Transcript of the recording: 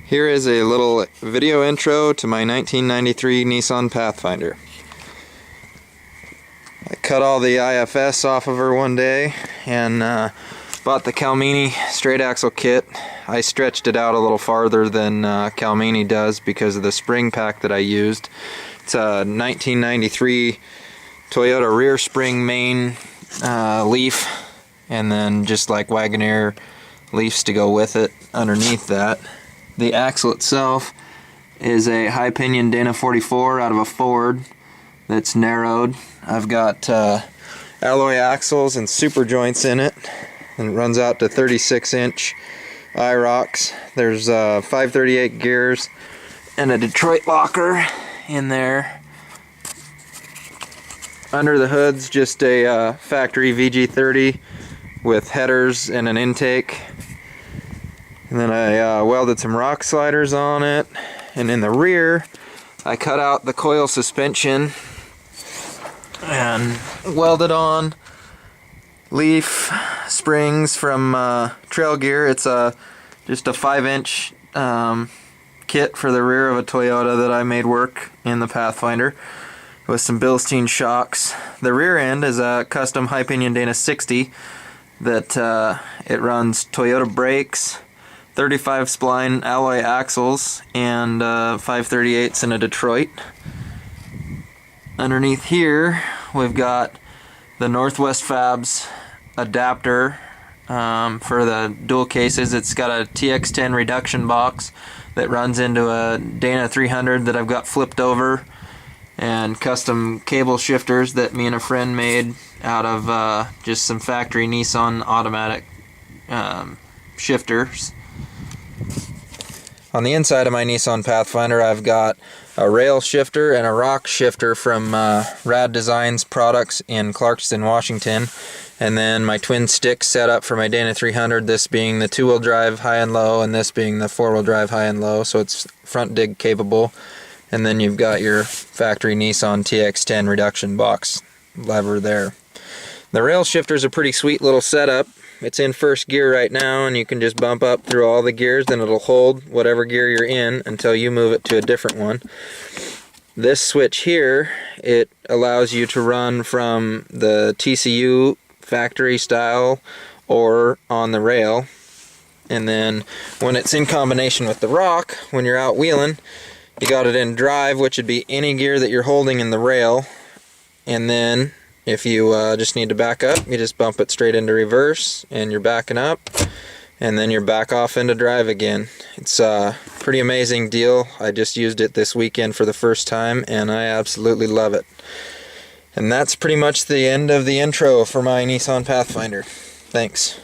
Here is a little video intro to my 1993 Nissan Pathfinder. I cut all the IFS off of her one day and bought the Calmini straight axle kit. I stretched it out a little farther than Calmini does because of the spring pack that I used. It's a 1993 Toyota rear spring main leaf, and then just like Wagoneer leaves to go with it underneath that. The axle itself is a high pinion Dana 44 out of a Ford that's narrowed. I've got alloy axles and super joints in it, and it runs out to 36-inch IROCs. There's 538 gears and a Detroit locker in there. Under the hood's just a factory VG30 with headers and an intake. And then I welded some rock sliders on it. And in the rear, I cut out the coil suspension and welded on leaf springs from Trail Gear. It's just a 5-inch kit for the rear of a Toyota that I made work in the Pathfinder with some Bilstein shocks. The rear end is a custom high pinion Dana 60 that it runs Toyota brakes, 35 spline alloy axles, and 538s in a Detroit. Underneath here we've got the Northwest Fabs adapter for the dual cases. It's got a TX10 reduction box that runs into a Dana 300 that I've got flipped over, and custom cable shifters that me and a friend made out of just some factory Nissan automatic shifters. On the inside of my Nissan Pathfinder, I've got a rail shifter and a rock shifter from Rad Designs products in Clarkston, Washington. And then my twin stick setup for my Dana 300, this being the 2-wheel drive high and low, and this being the 4-wheel drive high and low, so it's front dig capable. And then you've got your factory Nissan TX10 reduction box lever there. The rail shifter is a pretty sweet little setup. It's in first gear right now, and you can just bump up through all the gears, then it'll hold whatever gear you're in until you move it to a different one. This switch here, it allows you to run from the TCU factory style or on the rail. And then when it's in combination with the rock, when you're out wheeling, you got it in drive, which would be any gear that you're holding in the rail. And then if you just need to back up, you just bump it straight into reverse and you're backing up, and then you're back off into drive again. It's a pretty amazing deal. I just used it this weekend for the first time and I absolutely love it. And that's pretty much the end of the intro for my Nissan Pathfinder. Thanks.